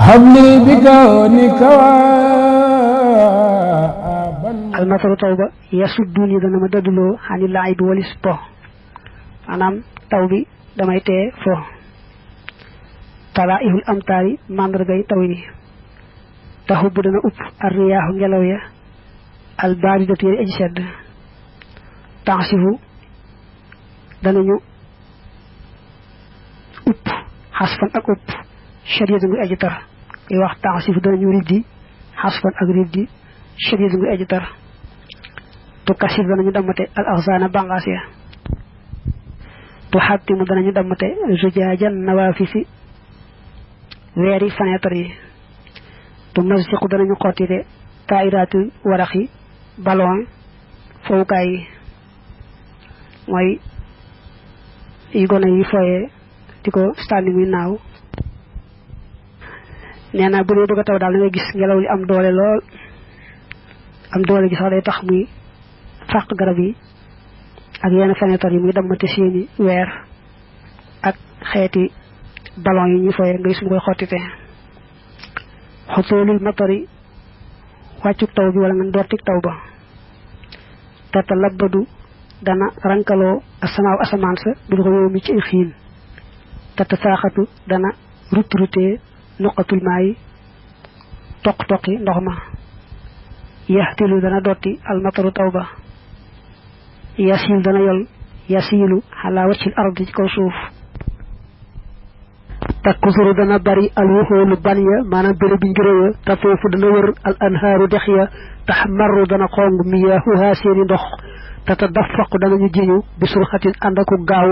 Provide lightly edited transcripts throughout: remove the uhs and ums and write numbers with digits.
habli bikawnika almataru taw ba yasudduni dana ma daduloo xani laayib walis po maanaam taw bi damay tee fo talaihul amtaari màndargay taw yi taxub dana upp ar riyaaxu ngelaw ya al baaridatu yari aji sedd tansifu danañu upp xasfan ak upp shadida ngi aji tar yi wax tansifu danañu riddi xasfan ak riddi shadida ngi aji tar tu kasif danañu dammate al axsaana bangaas ya tu xattimu danañu dammate zujaajan nawaafisi weeri fenêtre yi tu masiqu danañu xottite tairatul waraxi ballon fowukaay yi mooy yi gone yi foyee di ko sànni muy naaw nee na bu dee bëgg a taw daal da ngay gis ngelaw li am doole lool am doole gi sax day tax muy fàq garab yi ak yenn fenêtre yi muy dammate seeni weer ak xeeti ballon yi ñuy foyee nga gis mu koy xottite xotoolul matari wàccuk taw bi wala nga ndortik taw ba tata labbadu dana rankaloo asamaaw asamaan sa bil ko yow mi ci xiin tata saaxatu dana rutrutee nuqatul maayi toq-toqi ndox ma yaxtilu dana dotti almataru taw ba yasil dana yol yasilu xalaa waccil ardi ci kaw suuf takkusuru dana bari alwuxoolu ban ya maanaam béréb bi ngiré ya te foofu dana wër al anhaaru dex ya taxmarru dana xong miyaahuha seeni ndox te tadafaqu danañu jiñu bi surxatin ànd aku gaaw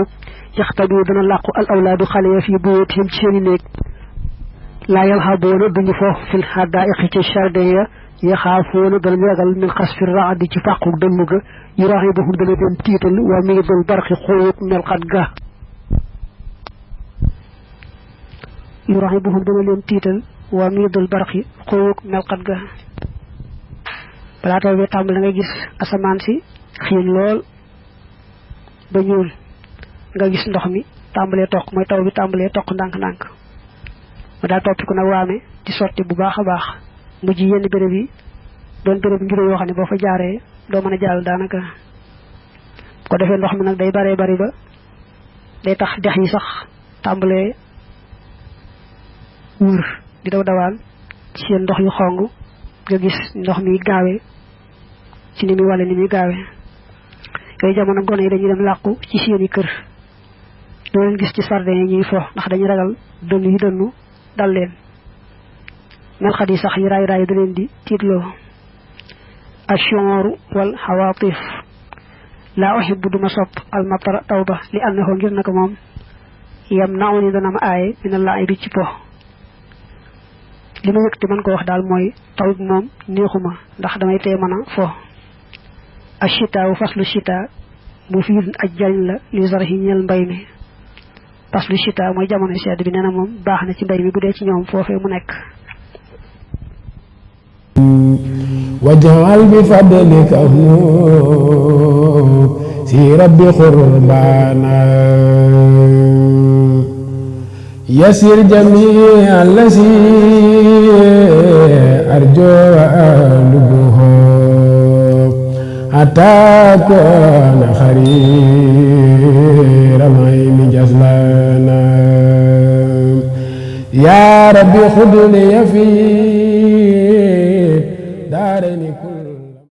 yaxtabi dana làqu al awlaadu xale ya fii buyutihim ci seeni néeg laa yalhaboona duñu fo fil hadaiqi ci jardin ya yaxaafoona danañu ragal min xasfi raadi ci fàqu dënn ga yurahibuhum dana leen tiital waa mi ngi doon barxi xóoyuk melxat ga yurahibuhum dana leen tiital waa miidul barxi xóoyuk melxat ga balaa taw bi tàmbali ngay gis asamaan si xiin lool ba ñuul nga gis ndox mi tàmbalee toq mooy taw bi tàmbalee toq ndànk-ndànk ma daal toppiku nag waame di sotti bu baax a baax mujj yenn béréb yi doon béréb ngir yoo xam ne boo fa jaaree doo mën a jàll daanaka bu ko defee ndox mi nag day baree bari ba day tax dex yi sax tàmbalee wër di daw dawaan ci seen ndox yu xong nga gis ndox mi gaawe ci ni muy wàlle ni muy gaawe yooyu jamono gone yi dañuy dem làqu ci seeni kër doo leen gis ci sardin yi ñuy fo ndax dañuy ragal dënn yi dënnu dal leen melxat yi sax yi raay raay da leen di tiitloo ashooru wal xawaatif laa uhibbu duma sopp almatara taw ba li annahu ngir naka moom yam naaw ni dana ma aaye mina laa bi ci po li ma yëg te mën ko wax daal mooy taw bi moom neexuma ndax damay tee mën a fo ashitaawu faslu shita mu fiir aj jariñ la li zarhi ñeel mbay mi faslu shita mooy jamono sedd bi nee na moom baax na ci mbay mi bu dee ci ñoom foofee mu nekk waj'al bi fadlika si rabbi qurbana yasir jami' allasi arju wa alubuhu hatta kuna khayra mayni jaslana ya rabbi khudh li fi daarayni